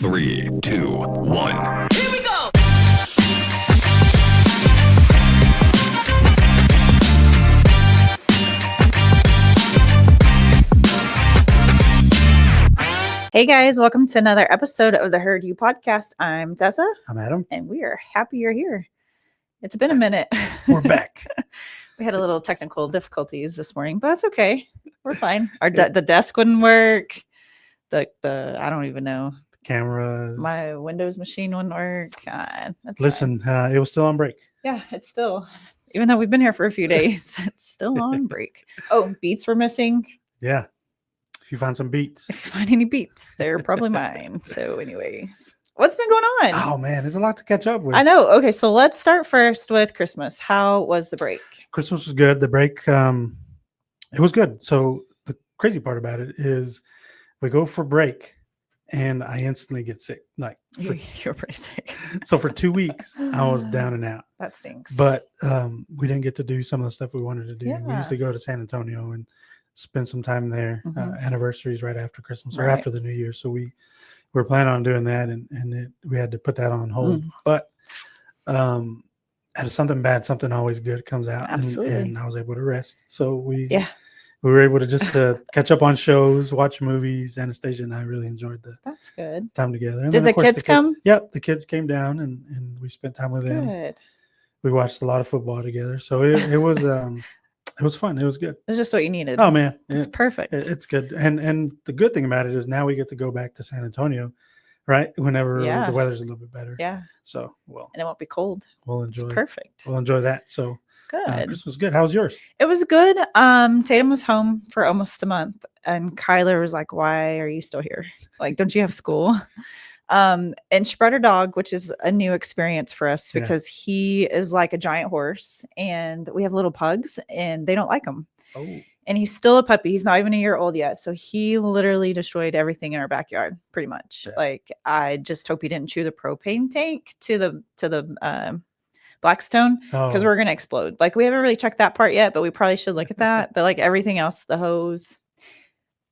3, 2, 1. Here we go! Hey guys, welcome to another episode of the Heard You podcast. I'm Tessa. I'm Adam. And we are happy you're here. It's been a minute. We're back. We had a little technical difficulties this morning, but that's okay. We're fine. The desk wouldn't work. The I don't even know. Cameras. My Windows machine wouldn't work. Listen, it was still on break. Yeah, it's still, even though we've been here for a few days, it's still on break. Oh, beats were missing. Yeah. If you find some beats. If you find any beats, they're probably mine. So anyways, what's been going on? Oh man, there's a lot to catch up with. I know. Okay, so let's start first with Christmas. How was the break? Christmas was good. The break, it was good. So the crazy part about it is we go for break and I instantly get sick. You're pretty sick. So for 2 weeks, I was down and out. That stinks. But we didn't get to do some of the stuff we wanted to do. Yeah. We used to go to San Antonio and spend some time there. Anniversaries right after Christmas or Right. after the New Year. So we were planning on doing that, and we had to put that on hold. But out of something bad, something always good comes out. Absolutely. And I was able to rest. So we Yeah, were able to just catch up on shows, watch movies. Anastasia and I really enjoyed the that's good. time together. And Did then, the of course, kids come? Yep, the kids came down, and we spent time with them. Good. We watched a lot of football together. So it was it was fun. It was good. It's just what you needed. Oh man, It's perfect. it's good. And the good thing about it is now we get to go back to San Antonio, right? Whenever the weather's a little bit better. Yeah. So And it won't be cold. we'll It's enjoy. perfect. We'll enjoy that. So Good. Christmas was good. How was yours? It was good. Tatum was home for almost a month, and Kyler was like, "Why are you still here? Like, don't you have school?" And she brought her dog, which is a new experience for us because he is like a giant horse, and we have little pugs, and they don't like him. Oh, And he's still a puppy. He's not even a year old yet. So he literally destroyed everything in our backyard, pretty much. Yeah. Like, I just hope he didn't chew the propane tank to the Blackstone, because we're gonna explode. Like, we haven't really checked that part yet, but we probably should look at that. But like everything else, the hose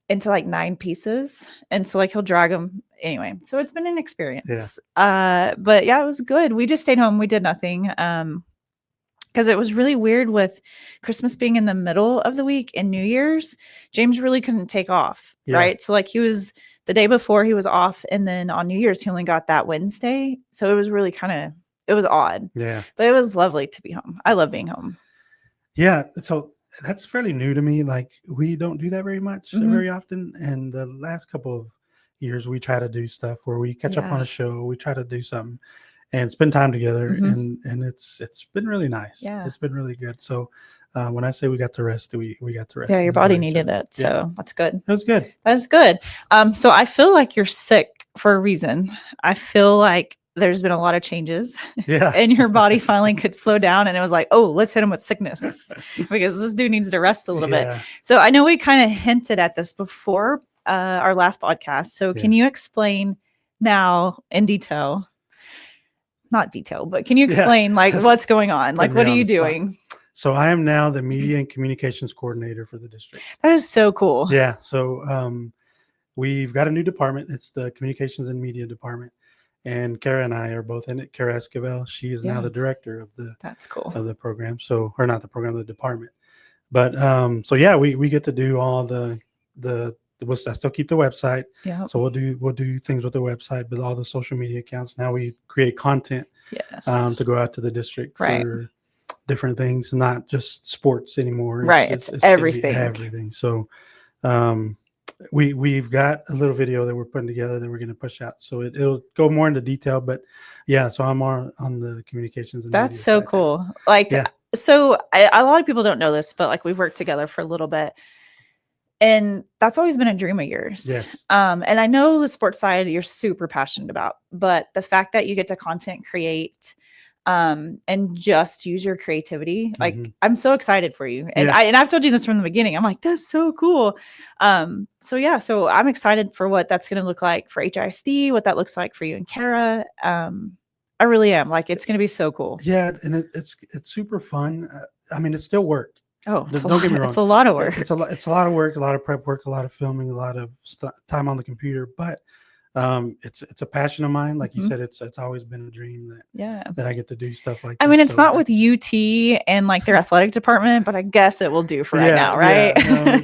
into like 9 pieces, and so like he'll drag them anyway. So it's been an experience. But yeah, it was good. We just stayed home. We did nothing. Because it was really weird with Christmas being in the middle of the week and New Year's. James really couldn't take off, right? So like he was the day before he was off, and then on New Year's he only got that Wednesday. So it was really it was odd. yeah. But it was lovely to be home. I love being home. Yeah. So that's fairly new to me. Like we don't do that very much, very often. And the last couple of years, we try to do stuff where we catch up on a show. We try to do something and spend time together, and it's been really nice. Yeah. It's been really good. So when I say we got to rest, we got to rest. Yeah, your and body enjoy each needed other. it. So that's good. It was good. That's good. So I feel like you're sick for a reason. I feel like there's been a lot of changes. Yeah. And your body finally could slow down, and it was like, oh, let's hit him with sickness because this dude needs to rest a little bit. So I know we kind of hinted at this before our last podcast. So can you explain now in detail? Not detail, but can you explain like what's going on? Like, what are you doing? So I am now the media and communications coordinator for the district. That is so cool. Yeah. So we've got a new department. It's the communications and media department. And Kara and I are both in it. Kara Esquivel, she is now the director of That's cool. of the program. So, or not the program, the department. But so yeah, we get to do all the I still keep the website. Yeah. So we'll do things with the website, but all the social media accounts. Now we create content to go out to the district for different things, not just sports anymore. It's everything. Everything. So we've got a little video that we're putting together that we're going to push out. So it'll go more into detail, but yeah, so I'm more on the communications. And that's so cool. Like, so a lot of people don't know this, but like we've worked together for a little bit. And that's always been a dream of yours. Yes. And I know the sports side you're super passionate about, but the fact that you get to content create and just use your creativity, like I'm so excited for you. And I've told you this from the beginning. I'm like, that's so cool. So I'm excited for what that's going to look like for HISD, what that looks like for you and Kara. I really am. Like, it's going to be so cool. Yeah. And it's super fun. I mean, it's still work. Oh, don't get me wrong. It's a lot of work. It's a lot of work, a lot of prep work, a lot of filming, a lot of time on the computer. But It's a passion of mine. Like you Mhm. said, it's always been a dream Yeah. that I get to do stuff like I this. mean, it's So not with UT and like their athletic department, but I guess it will do for right now, right? no, but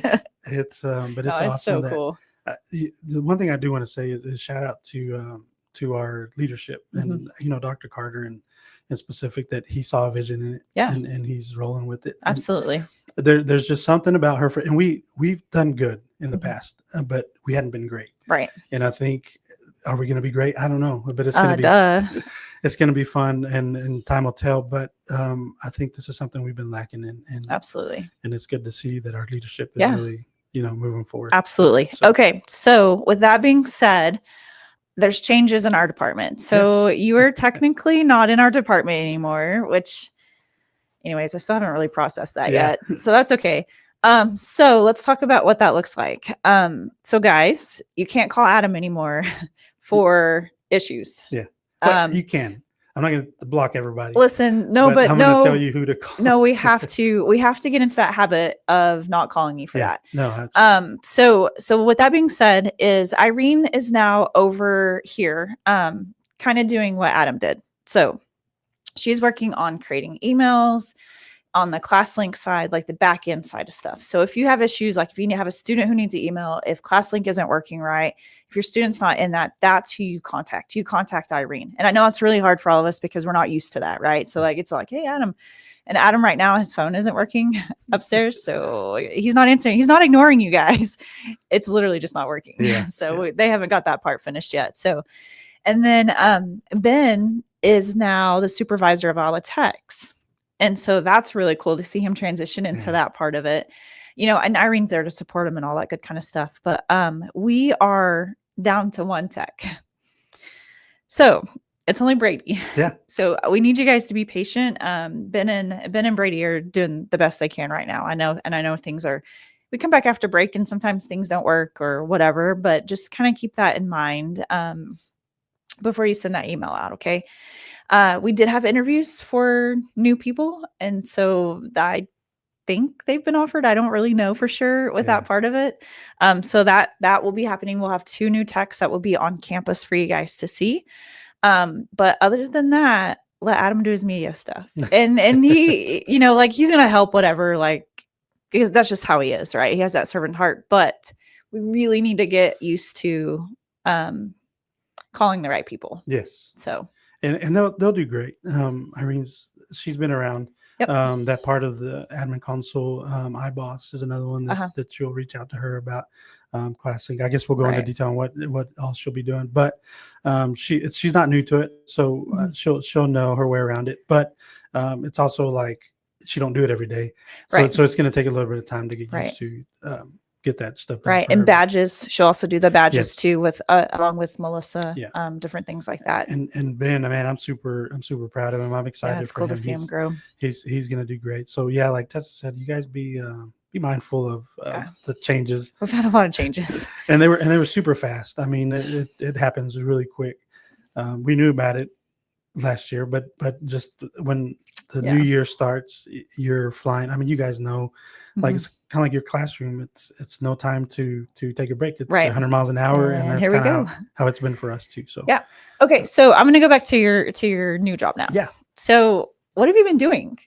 No, it's it's so awesome that cool. the one thing I do want to say is shout out to our leadership Mhm. and Dr. Carter and in specific, that he saw a vision in it, Yeah. and he's rolling with it. And Absolutely. there's just something about her, and we've done good in the Mhm. past, but we hadn't been great. Right. And I think, are we going to be great? I don't know, but it's going to be Duh. it's going to be fun, and time will tell. But I think this is something we've been lacking in, Absolutely. and it's good to see that our leadership is Yeah. really moving forward. Absolutely. So- Okay. So with that being said, there's changes in our department. So Yes. you are technically not in our department anymore, which anyways, I still haven't really processed that Yeah. yet. So that's okay. So let's talk about what that looks like. So guys, you can't call Adam anymore for issues. Yeah. But you can. I'm not going to block everybody. Listen, no, but I'm no, going to tell you who to call. no, we have to get into that habit of not calling you for that. No. So with that being said, is Irene is now over here, kind of doing what Adam did. So she's working on creating emails on the ClassLink side, like the back end side of stuff. So if you have issues, like if you have a student who needs an email, if ClassLink isn't working right, if your student's not in that, that's who you contact. You contact Irene. And I know it's really hard for all of us because we're not used to that, right? So like, it's like, hey, Adam. And Adam right now, his phone isn't working upstairs. So he's not answering. He's not ignoring you guys. It's literally just not working. Yeah, So they haven't got that part finished yet. So, and then Ben is now the supervisor of all the techs. And so that's really cool to see him transition into that part of it. And Irene's there to support him and all that good kind of stuff. But we are down to one tech. So it's only Brady. Yeah. So we need you guys to be patient. Ben and Brady are doing the best they can right now. I know things are, we come back after break and sometimes things don't work or whatever, but just kind of keep that in mind before you send that email out. Okay. We did have interviews for new people. And so I think they've been offered. I don't really know for sure with that part of it. So that will be happening. We'll have 2 new techs that will be on campus for you guys to see. But other than that, let Adam do his media stuff. And he, like he's going to help whatever, like, because that's just how he is, right? He has that servant heart, but we really need to get used to calling the right people. Yes. So. And they'll do great. She's been around. Yep. That part of the admin console, iBoss is another one that you'll reach out to her about. ClassLink. I guess we'll go into detail on what else she'll be doing, but she's not new to it, so she'll know her way around it. But it's also like she don't do it every day, so it's going to take a little bit of time to get used to. Get that stuff done. Right. And badges. She'll also do the badges too with along with Melissa. Yeah. Different things like that. And Ben, man, I'm super proud of him. I'm excited. Yeah, it's cool to see him grow. He's gonna do great. So yeah, like Tessa said, you guys be mindful of the changes. We've had a lot of changes. and they were super fast. I mean, it happens really quick. We knew about it last year, but just when the new year starts, you're flying. I mean, you guys know, like it's kind of like your classroom. It's no time to take a break. It's 100 miles an hour, and that's kind of how it's been for us too. So yeah. Okay, so I'm gonna go back to your new job now. Yeah. So what have you been doing?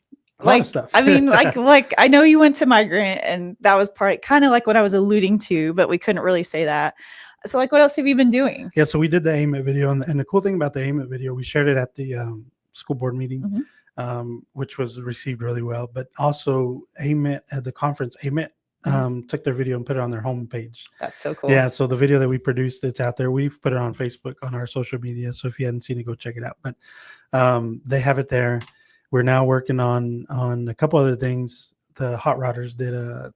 A lot of stuff. I mean, like I know you went to migrant, and that was kind of like what I was alluding to, but we couldn't really say that. So like, what else have you been doing? Yeah, so we did the AIMIT video, and the cool thing about the AIMIT video, we shared it at the school board meeting, which was received really well. But also AIMIT at the conference, AIMIT took their video and put it on their homepage. That's so cool. Yeah, so the video that we produced, it's out there. We've put it on Facebook on our social media, so if you hadn't seen it, go check it out. But they have it there. We're now working on a couple other things. The Hot Rodders did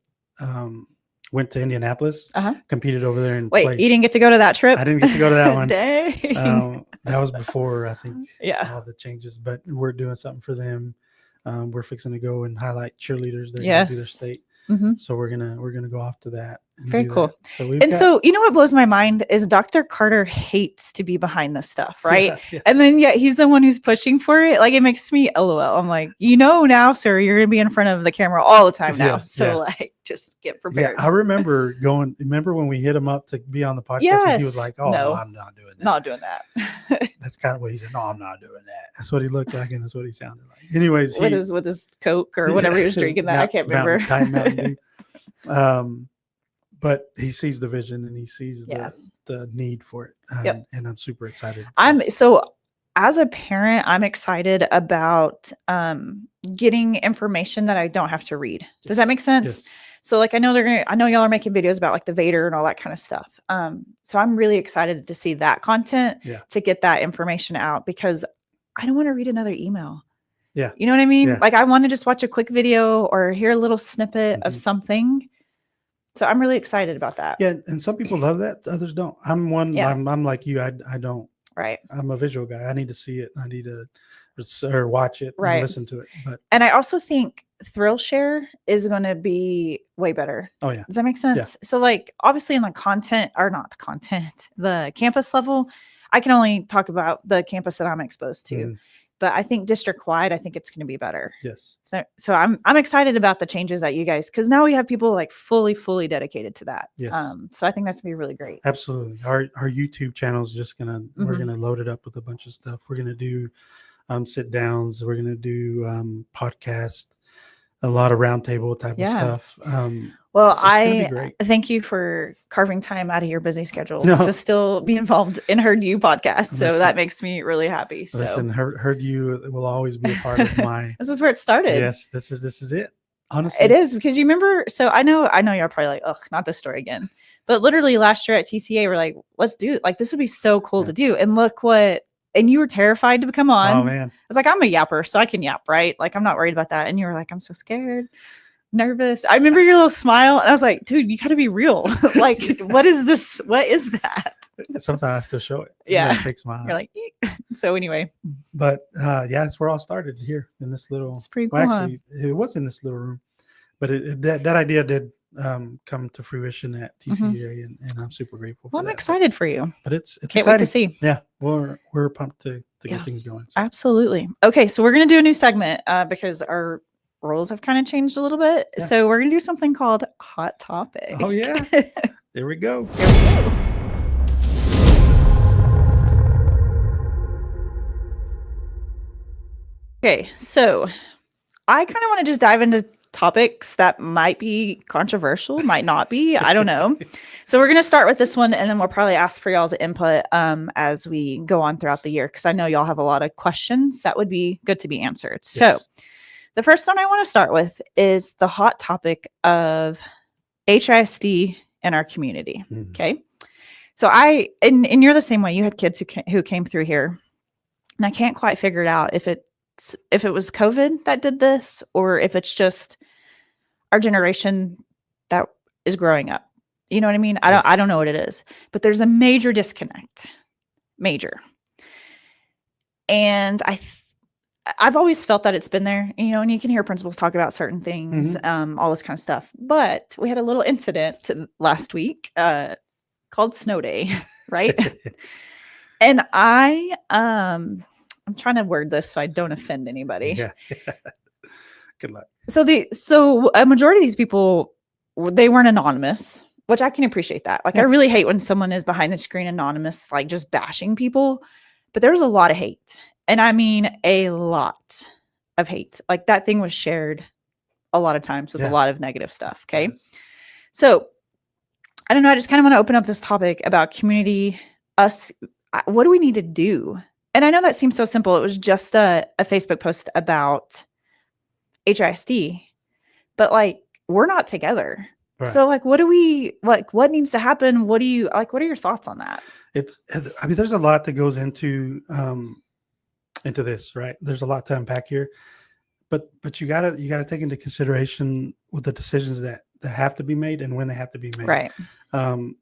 went to Indianapolis, competed over there. And wait, you didn't get to go to that trip? I didn't get to go to that one. Dang. That was before, I think, all the changes. But we're doing something for them. We're fixing to go and highlight cheerleaders. They're going to do their state. So we're gonna go off to that, Very do cool. that. So we've And got, so, you know what blows my mind is Dr. Carter hates to be behind this stuff, right? yeah. And then yet he's the one who's pushing for it. Like it makes me LOL. I'm like, now, sir, you're gonna be in front of the camera all the time now. Yeah, So yeah. like just get Yeah, prepared. I remember when we hit him up to be on the podcast, and he was Yes. like, "Oh no, No. I'm not doing that." Not doing that. That's kind of what he said. No, I'm not doing that. That's what he looked like, and that's what he sounded like. Anyways, with his Coke or whatever he was drinking that. I can't remember. Mountain Dew. But he sees the vision and he sees the need for it. Yep. And I'm super excited. So as a parent, I'm excited about getting information that I don't have to read. Does that make sense? Yes. So like I know y'all are making videos about like the Vader and all that kind of stuff. So I'm really excited to see that content to get that information out because I don't want to read another email. Yeah. You know what I mean? Yeah. Like I want to just watch a quick video or hear a little snippet of something. So I'm really excited about that. Yeah. And some people love that. Others don't. I'm one. Yeah. I'm like you. I don't. Right. I'm a visual guy. I need to see it. I need to or watch it Right. and listen to it. And I also think Thrill Share is going to be way better. Oh yeah. Does that make sense? Yeah. So like obviously in the content or not the content, the campus level, I can only talk about the campus that I'm exposed to. Mhm. But I think district wide, I think it's going to be better. Yes. So I'm excited about the changes that you guys, because now we have people like fully dedicated to that. Yes. So I think that's gonna be really great. Absolutely. Our YouTube channel is just we're gonna load it up with a bunch of stuff. We're gonna do sit downs. We're gonna do podcast, a lot of roundtable type of stuff. Well, it's gonna be I great. thank you for carving time out of your busy schedule to still be involved in Heard You podcast. So that makes me really happy. So listen, Heard You will always be a part of my. This is where it started. Yes, this is it. Honestly, it is, because you remember. So I know y'all probably like, ugh, not this story again. But literally last year at TCA, we're like, let's do it. Like this would be so cool to do. And look what. And you were terrified to come on. Oh man, I was like, I'm a yapper, so I can yap, right? Like I'm not worried about that. And you were like, I'm so scared. Nervous. I remember your little smile and I was like, dude, you gotta be real. Like, what is this? What is that? Sometimes I still show it. Yeah. Fake smile. You're like, eek. So anyway. But that's where all started, here in this little. It's pretty cool. Well, actually, it was in this little room, but that idea did come to fruition at TCA, and I'm super grateful. Well, for I'm that. excited for you. But it's Can't exciting. wait to see. Yeah, we're pumped to get things going. So. Absolutely. Okay, so we're gonna do a new segment because our roles have kind of changed a little bit. Yeah. So we're gonna do something called Hot Topic. Oh yeah, there we go. Here we go. Okay, so I kind of want to just dive into topics that might be controversial, might not be. I don't know. So we're going to start with this one, and then we'll probably ask for y'all's input as we go on throughout the year, because I know y'all have a lot of questions that would be good to be answered. Yes. So the first one I want to start with is the hot topic of HISD in our community. Mhm. Okay. So and you're the same way. You had kids who came through here, and I can't quite figure it out if it was COVID that did this, or if it's just our generation that is growing up. You know what I mean? I don't know what it is, but there's a major disconnect. Major. And I've always felt that it's been there, and you can hear principals talk about certain things, all this kind of stuff. But we had a little incident last week called Snow Day, right? And I'm trying to word this so I don't offend anybody. Yeah. Good luck. So a majority of these people, they weren't anonymous, which I can appreciate that. Like, I really hate when someone is behind the screen anonymous, like just bashing people. But there was a lot of hate. And I mean, a lot of hate. Like, that thing was shared a lot of times with a lot of negative stuff. Okay. Yes. So I don't know. I just kind of want to open up this topic about community, us. What do we need to do? And I know that seems so simple. It was just a Facebook post about HISD, but like, we're not together. Right. So like, what needs to happen? What are your thoughts on that? There's a lot that goes into this, right? There's a lot to unpack here, but you gotta take into consideration with the decisions that have to be made and when they have to be made. Right.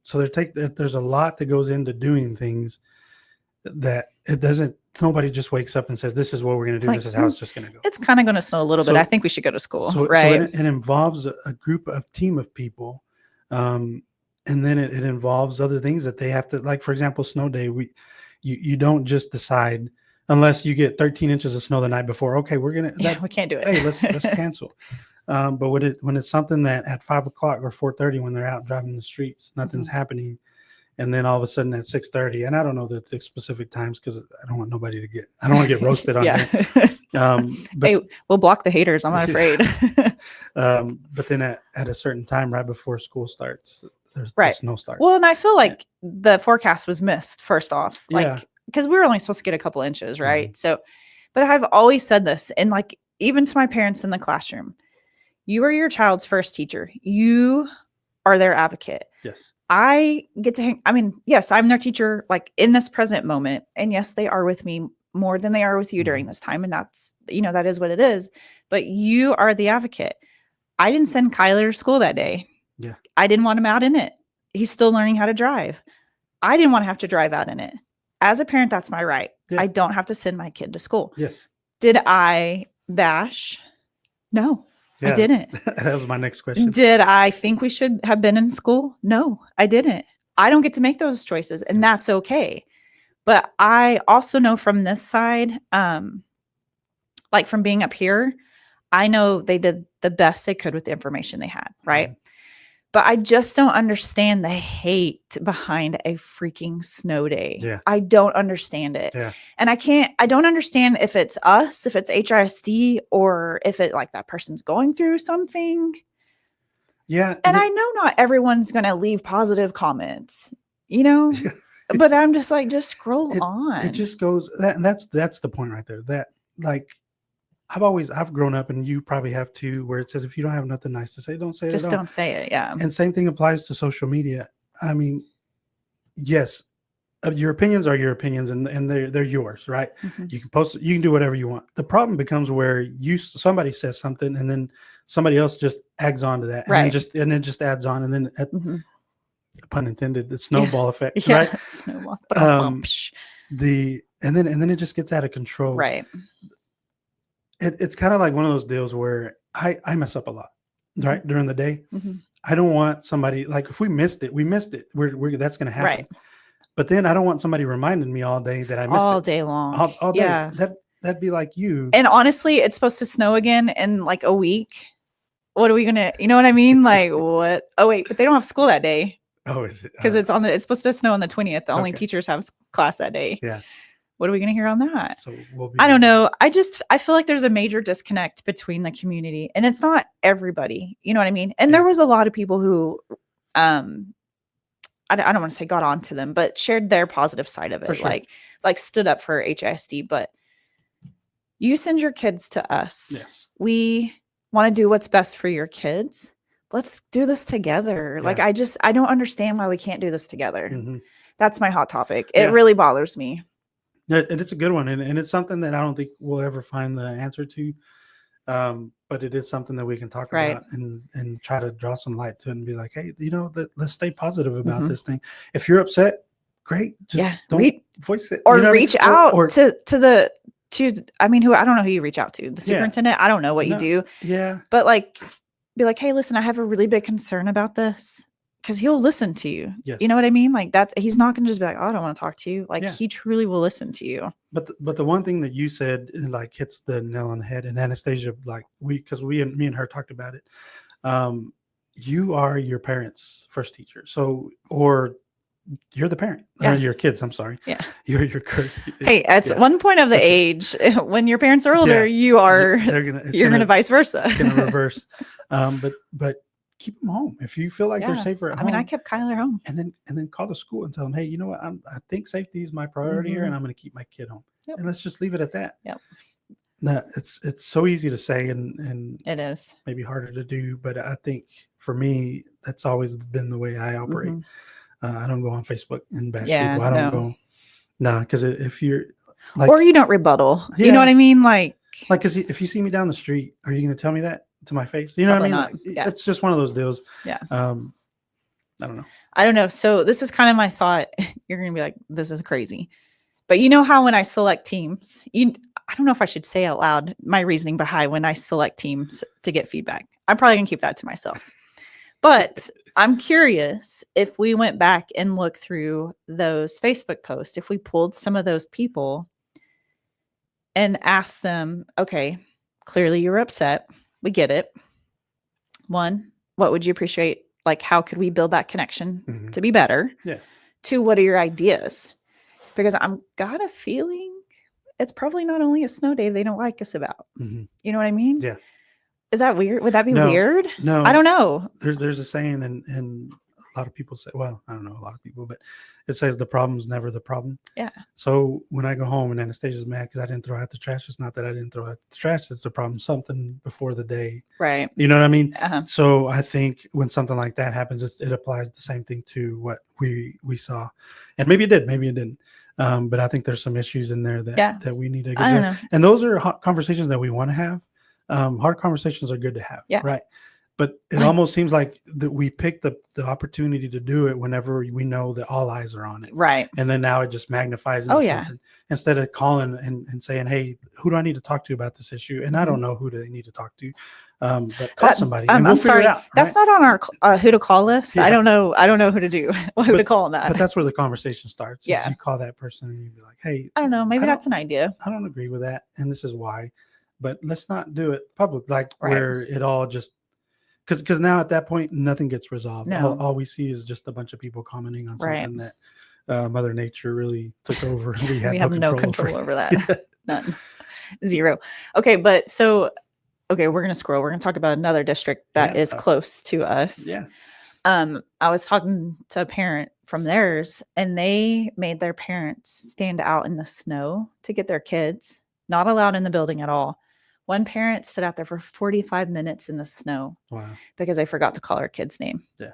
So there's a lot that goes into doing things that nobody just wakes up and says, this is what we're going to do. This is how it's just going to go. It's kind of going to snow a little bit. I think we should go to school. So right. it involves a team of people And then it involves other things that they have to, like, for example, snow day. You don't just decide unless you get 13 inches of snow the night before. Okay, we're gonna we can't do it. Hey, let's cancel. But when it's something that at 5 o'clock or 4:30 when they're out driving the streets, nothing's happening, and then all of a sudden at 6:30, and I don't know the specific times because I don't want nobody to I don't want to get roasted on it. But hey, we'll block the haters. I'm not afraid. but then at a certain time, right before school starts, there's the snow starts. Well, and I feel like the forecast was missed first off, like because we were only supposed to get a couple inches, right? So, but I've always said this, and like even to my parents in the classroom, you are your child's first teacher. You are their advocate. Yes. I get to hang. I mean, yes, I'm their teacher, like in this present moment, and yes, they are with me more than they are with you during this time, and that's that is what it is. But you are the advocate. I didn't send Kyler to school that day. Yeah. I didn't want him out in it. He's still learning how to drive. I didn't want to have to drive out in it. As a parent, that's my right. Yeah. I don't have to send my kid to school. Yes. Did I bash? No, I didn't. That was my next question. Did I think we should have been in school? No, I didn't. I don't get to make those choices, and that's okay. But I also know from this side, like from being up here, I know they did the best they could with the information they had, right? But I just don't understand the hate behind a freaking snow day. Yeah. I don't understand it. Yeah. And I don't understand if it's us, if it's HISD, or if it like that person's going through something. Yeah. And I know not everyone's going to leave positive comments, but I'm just like, just scroll on. It just goes and that's the point right there. That like I've grown up, and you probably have too, where it says if you don't have nothing nice to say, don't say it. Just don't say it. Yeah. And same thing applies to social media. I mean, yes, your opinions are your opinions, and they're yours, right? You can post it, you can do whatever you want. The problem becomes where somebody says something, and then somebody else just adds on to that, and then just adds on, and then pun intended, the snowball effect, right? Snowball. And then it just gets out of control, right? It's kind of like one of those deals where I mess up a lot, right? During the day. I don't want somebody, like, if we missed it, we're that's going to happen. Right. But then I don't want somebody reminding me all day that I missed all it. day long. All day. Yeah. That'd be like you. And honestly, it's supposed to snow again in like a week. What are we going to, you know what I mean? Like what? Oh wait, but they don't have school that day. Oh, is it? Because it's supposed to snow on the 20th. The only teachers have class that day. Yeah. What are we going to hear on that? So I don't know. I feel like there's a major disconnect between the community, and it's not everybody. You know what I mean? And there was a lot of people who, I don't want to say got onto them, but shared their positive side of it. Sure. Like stood up for HISD. But you send your kids to us. Yes. We want to do what's best for your kids. Let's do this together. Yeah. Like, I don't understand why we can't do this together. That's my hot topic. It Yeah. really bothers me. And it's a good one, and it's something that I don't think we'll ever find the answer to, but it is something that we can talk about and try to draw some light to it and be like, hey, let's stay positive about this thing. If you're upset, great, just don't voice it, or reach out to I mean, I don't know who you reach out to, the superintendent. I don't know what you do, but like, be like, hey, listen, I have a really big concern about this. Because he'll listen to you. Yes. You know what I mean? Like he's not going to just be like, oh, I don't want to talk to you. Like he truly will listen to you. But the one thing that you said like hits the nail on the head, and Anastasia, like me and her talked about it. You are your parents' first teacher. So, or you're the parent or your kids. I'm sorry. Yeah. You're your Hey, at one point of the age, when your parents are older, you are, you're going to vice versa. It's going to reverse. But keep them home if you feel like they're safer at home. I mean, I kept Kyler home, and then call the school and tell them, hey, you know what? I think safety is my priority here, and I'm going to keep my kid home. And let's just leave it at that. Yep. No, it's so easy to say, and it is maybe harder to do. But I think for me, that's always been the way I operate. I don't go on Facebook and bash people. I don't go. No, because if you're like, or you don't rebuttal. You know what I mean? Like, because if you see me down the street, are you going to tell me that to my face? You know what I mean? It's just one of those deals. Yeah. I don't know. So this is kind of my thought. You're going to be like, this is crazy. But you know how when I select teams, I don't know if I should say out loud my reasoning behind when I select teams to get feedback. I'm probably going to keep that to myself. But I'm curious if we went back and looked through those Facebook posts, if we pulled some of those people and asked them, okay, clearly you were upset. We get it. One, what would you appreciate? Like, how could we build that connection to be better? Yeah. Two, what are your ideas? Because I'm got a feeling it's probably not only a snow day they don't like us about. You know what I mean? Yeah. Is that weird? Would that be No, weird? No, I don't know. There's a saying, and a lot of people say, well, I don't know a lot of people, but it says the problem's never the problem. Yeah. So when I go home and Anastasia's mad because I didn't throw out the trash, it's not that I didn't throw out the trash. It's the problem. Something before the day. Right. You know what I mean? Uh-huh. So I think when something like that happens, it applies the same thing to what we saw. And maybe it did, maybe it didn't. But I think there's some issues in there that we need to get addressed. And those are hot conversations that we want to have. Hard conversations are good to have. Yeah. Right. But it almost seems like that we pick the opportunity to do it whenever we know that all eyes are on it. Right. And then now it just magnifies into something instead of calling and saying, hey, who do I need to talk to about this issue? And I don't know who they need to talk to. But call somebody and we'll figure it out. That's not on our who to call list. Yeah. I don't know who to do, who to call on that. But that's where the conversation starts. Yeah. You call that person and you be like, hey, I don't know. Maybe that's an idea. I don't agree with that. And this is why. But let's not do it public, like where it all just because now at that point nothing gets resolved. No. All we see is just a bunch of people commenting on something that Mother Nature really took over. We have no control over that. None. Zero. Okay, but so we're gonna scroll. We're gonna talk about another district that is close to us. Yeah. I was talking to a parent from theirs, and they made their parents stand out in the snow to get their kids. Not allowed in the building at all. One parent stood out there for 45 minutes in the snow because they forgot to call her kid's name. Yeah.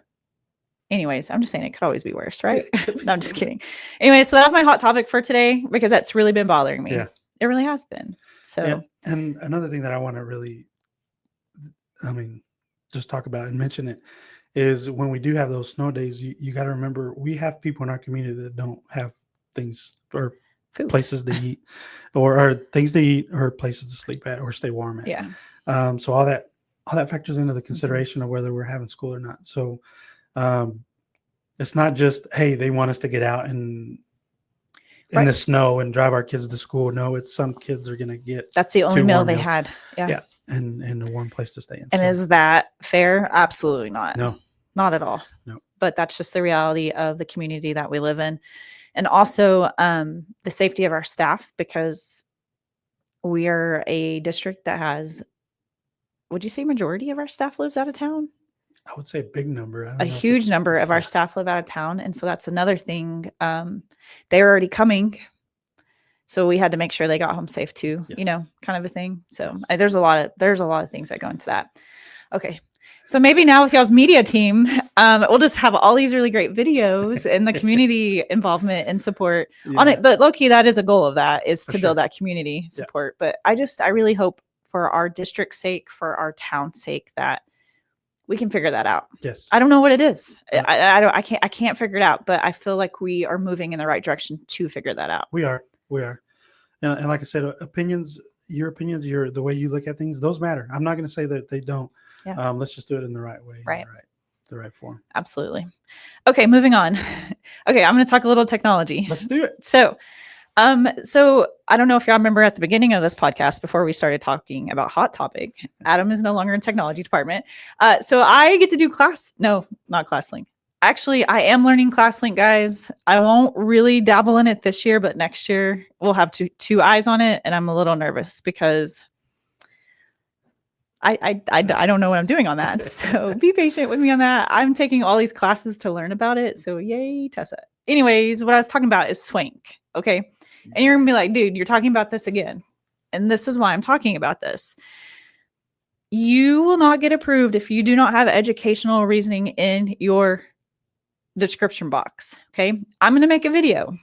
Anyways, I'm just saying it could always be worse, right? No, I'm just kidding. Anyway, so that was my hot topic for today because that's really been bothering me. Yeah. It really has been. So, and another thing that I want to really, just talk about and mention it is when we do have those snow days, you got to remember we have people in our community that don't have things or food. Places to eat or things to eat or places to sleep at or stay warm at. Yeah. So all that factors into the consideration of whether we're having school or not. So it's not just, hey, they want us to get out and in the snow and drive our kids to school. No, it's some kids are going to get. That's the only meal they had. Yeah. Yeah. And a warm place to stay in. And is that fair? Absolutely not. No. Not at all. No. But that's just the reality of the community that we live in. And also the safety of our staff, because we are a district that has, would you say majority of our staff lives out of town? I would say a big number. A huge number of our staff live out of town. And so that's another thing. They were already coming. So we had to make sure they got home safe too, kind of a thing. So there's a lot of things that go into that. Okay. So maybe now with y'all's media team, we'll just have all these really great videos and the community involvement and support on it. But low-key, that is a goal of that, is to build that community support. But I really hope for our district's sake, for our town's sake, that we can figure that out. Yes. I don't know what it is. I can't figure it out, but I feel like we are moving in the right direction to figure that out. We are. And like I said, your opinions, the way you look at things, those matter. I'm not going to say that they don't. Yeah. Let's just do it in the right way. Right. The right form. Absolutely. Okay. Moving on. Okay. I'm going to talk a little technology. Let's do it. So I don't know if y'all remember at the beginning of this podcast, before we started talking about Hot Topic, Adam is no longer in technology department. So I get to do not ClassLink. Actually, I am learning ClassLink, guys. I won't really dabble in it this year, but next year we'll have two eyes on it. And I'm a little nervous because I don't know what I'm doing on that. So be patient with me on that. I'm taking all these classes to learn about it. So yay, Tessa. Anyways, what I was talking about is Swank. Okay. And you're gonna be like, dude, you're talking about this again. And this is why I'm talking about this. You will not get approved if you do not have educational reasoning in your description box. Okay. I'm going to make a video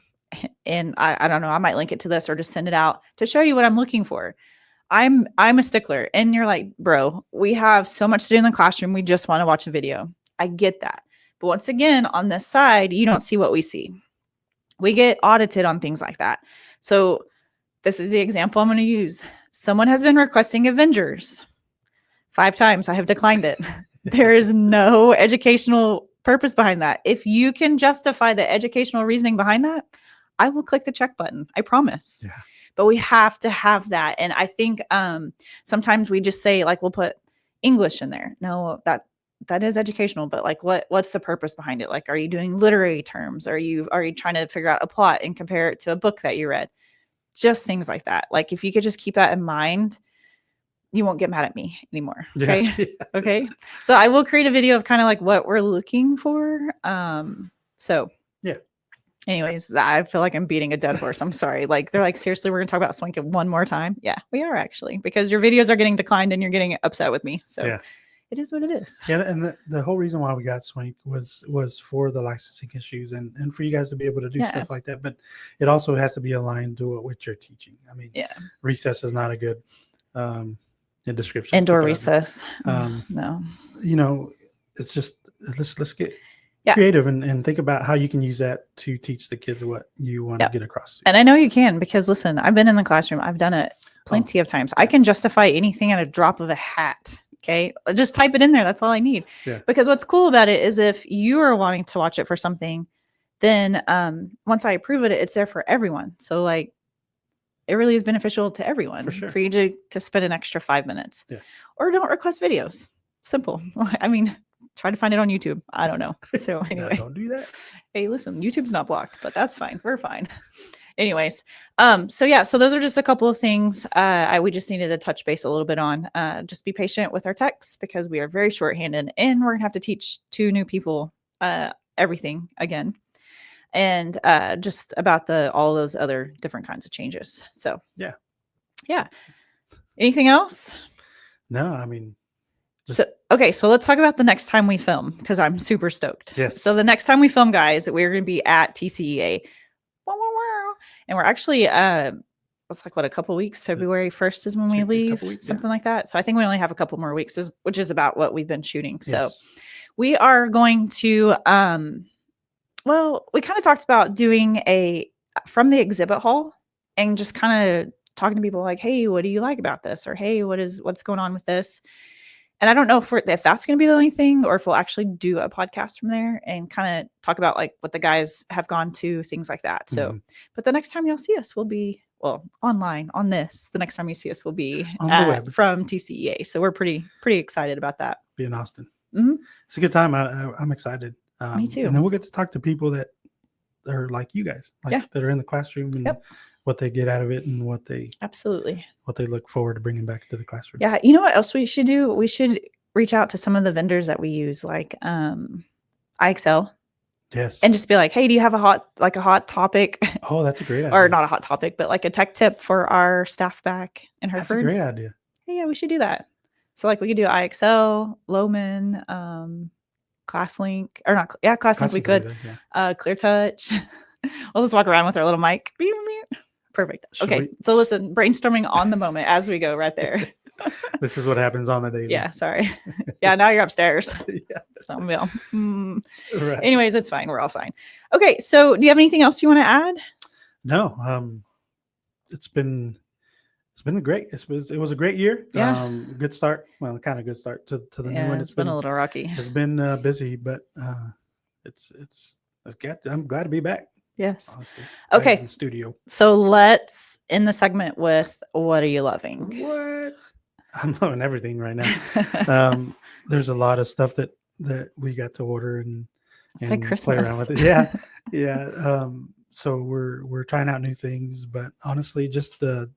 and I don't know, I might link it to this or just send it out to show you what I'm looking for. I'm a stickler, and you're like, bro, we have so much to do in the classroom. We just want to watch a video. I get that. But once again, on this side, you don't see what we see. We get audited on things like that. So this is the example I'm going to use. Someone has been requesting Avengers 5 times. I have declined it. There is no educational purpose behind that. If you can justify the educational reasoning behind that, I will click the check button. I promise. Yeah. But we have to have that. And I think sometimes we just say, like, we'll put English in there. No, that is educational, but like what's the purpose behind it? Like, are you doing literary terms? Are you trying to figure out a plot and compare it to a book that you read? Just things like that. Like, if you could just keep that in mind, you won't get mad at me anymore. Okay. Yeah. Okay. So I will create a video of kind of like what we're looking for. So yeah. Anyways, I feel like I'm beating a dead horse. I'm sorry. Like, they're like, seriously, we're gonna talk about Swinkin one more time. Yeah, we are actually, because your videos are getting declined and you're getting upset with me. So Yeah. It is what it is. Yeah, and the whole reason why we got Swink was for the licensing issues and for you guys to be able to do stuff like that. But it also has to be aligned to what you're teaching. I mean, recess is not a good description. Indoor recess. No. You know, it's just let's get creative and think about how you can use that to teach the kids what you want to get across. And I know you can, because listen, I've been in the classroom. I've done it plenty of times. I can justify anything at a drop of a hat. Okay. Just type it in there. That's all I need. Yeah. Because what's cool about it is if you are wanting to watch it for something, then once I approve it, it's there for everyone. So like, it really is beneficial to everyone for you to spend an extra 5 minutes. Yeah. Or don't request videos. Simple. I mean, try to find it on YouTube. I don't know. So anyway, don't do that. Hey, listen, YouTube's not blocked, but that's fine. We're fine. Anyways, so those are just a couple of things we just needed to touch base a little bit on. Just be patient with our texts, because we are very shorthanded and we're gonna have to teach 2 new people everything again, and just about all those other different kinds of changes. So yeah. Anything else? No, I mean. So let's talk about the next time we film, because I'm super stoked. Yes. So the next time we film, guys, we're going to be at TCEA. And we're actually, it's like, what, a couple weeks? February 1st is when we leave, something like that. So I think we only have a couple more weeks, which is about what we've been shooting. So we are going to, we kind of talked about doing from the exhibit hall and just kind of talking to people like, hey, what do you like about this? Or, hey, what's going on with this? And I don't know if that's going to be the only thing, or if we'll actually do a podcast from there and kind of talk about like what the guys have gone to, things like that. So, but the next time y'all see us, we'll be online on this. The next time you see us, we'll be on the web from TCEA. So we're pretty excited about that. Be in Austin. Mm-hmm. It's a good time. I'm excited. Me too. And then we'll get to talk to people that are like you guys, that are in the classroom and what they get out of it and what they look forward to bringing back to the classroom. Yeah. You know what else we should do? We should reach out to some of the vendors that we use, like IXL. Yes. And just be like, hey, do you have a hot topic? Oh, that's a great idea. Or not a hot topic, but like a tech tip for our staff back in Hereford. That's a great idea. Hey, yeah, we should do that. So like we could do IXL, Loman, ClassLink, or not. Yeah, ClassLink we could. Clear Touch. We'll just walk around with our little mic. Perfect. Okay. So listen, brainstorming on the moment as we go right there. This is what happens on the daily. Yeah. Sorry. Yeah. Now you're upstairs. Right. Anyways, it's fine. We're all fine. Okay. So do you have anything else you want to add? No. It's been great. It was a great year. Yeah. Good start. Well, kind of good start to the new one. It's been a little rocky. It's been busy, but I'm glad to be back. Yes. Honestly, okay. In the studio. So let's end the segment with, what are you loving? What? I'm loving everything right now. There's a lot of stuff that we got to order and like Christmas. Play around with it. Yeah. So we're trying out new things, but honestly, just the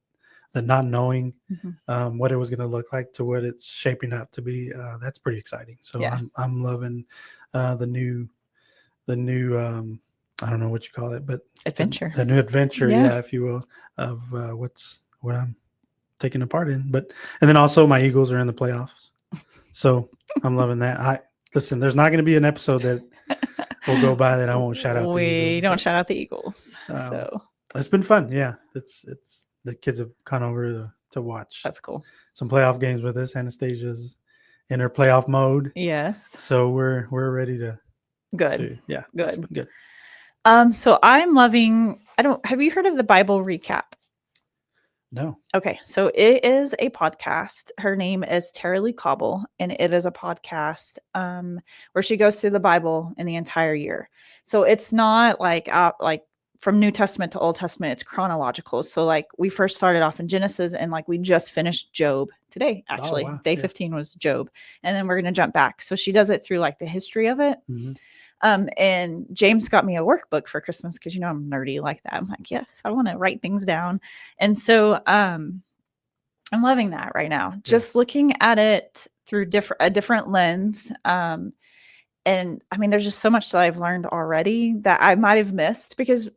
not knowing what it was going to look like to what it's shaping up to be, that's pretty exciting. So I'm loving the new I don't know what you call it, but adventure. The new adventure, if you will, of what I'm taking a part in. And then also my Eagles are in the playoffs, so I'm loving that. Listen, there's not going to be an episode that will go by that I won't shout out. We don't shout out the Eagles, so it's been fun. Yeah, it's the kids have gone over to watch. That's cool. Some playoff games with us. Anastasia's in her playoff mode. Yes. So we're ready to. Good. Yeah. Good. Good. So I'm loving. Have you heard of the Bible recap? No. Okay, so it is a podcast. Her name is Tara Lee Cobble, and it is a podcast where she goes through the Bible in the entire year. So it's not like from New Testament to Old Testament, it's chronological. So like we first started off in Genesis, and like we just finished Job today, actually. wow. Day 15 was Job. And then we're going to jump back. So she does it through like the history of it. And James got me a workbook for Christmas because, I'm nerdy like that. I'm like, yes, I want to write things down. And so I'm loving that right now, just looking at it through a different lens. And I mean, there's just so much that I've learned already that I might have missed, because it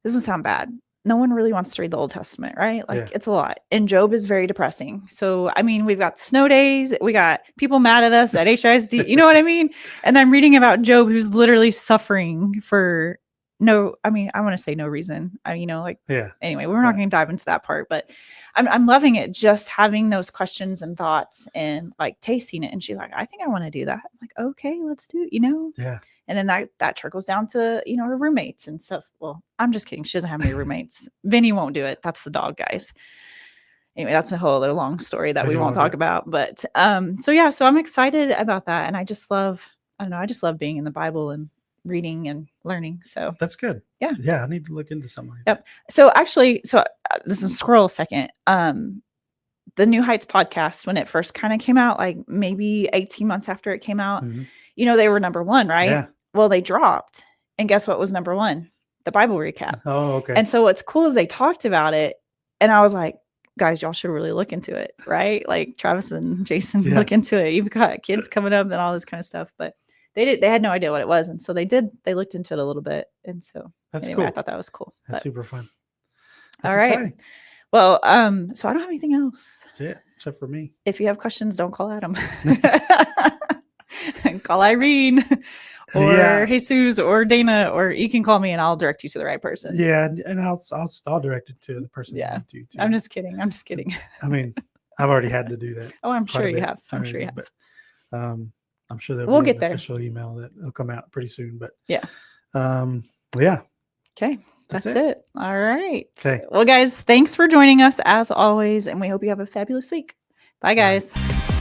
doesn't sound bad. No one really wants to read the Old Testament, right? Like it's a lot. And Job is very depressing. So, I mean, we've got snow days. We got people mad at us at HISD. You know what I mean? And I'm reading about Job, who's literally suffering for I want to say no reason. Anyway, we're not going to dive into that part, but I'm loving it. Just having those questions and thoughts and like tasting it. And she's like, I think I want to do that. I'm like, okay, let's do it, Yeah. And then that trickles down to, her roommates and stuff. Well, I'm just kidding. She doesn't have any roommates. Vinny won't do it. That's the dog, guys. Anyway, that's a whole other long story that we won't talk about. But so I'm excited about that. And I just love being in the Bible and reading and learning. So that's good. Yeah. Yeah. I need to look into something like that. So actually, this is squirrel a second. The New Heights podcast, when it first kind of came out, like maybe 18 months after it came out, they were number one, right? Yeah. Well, they dropped. And guess what was number one? The Bible recap. Oh, okay. And so what's cool is they talked about it. And I was like, guys, y'all should really look into it, right? Like Travis and Jason, look into it. You've got kids coming up and all this kind of stuff. But they had no idea what it was. And so they looked into it a little bit. And so that's anyway, cool. I thought that was cool. That's super fun. That's all right. Exciting. Well, so I don't have anything else. That's it, except for me. If you have questions, don't call Adam. Call Irene or Jesus or Dana, or you can call me and I'll direct you to the right person. Yeah, and I'll direct it to the person you need to. Too. I'm just kidding. I mean, I've already had to do that. Oh, I'm sure you have. I'm sure you have. But I'm sure we'll be get an there. Official email that will come out pretty soon. But yeah. Okay. That's it. All right. Okay. Well, guys, thanks for joining us as always, and we hope you have a fabulous week. Bye, guys. Bye.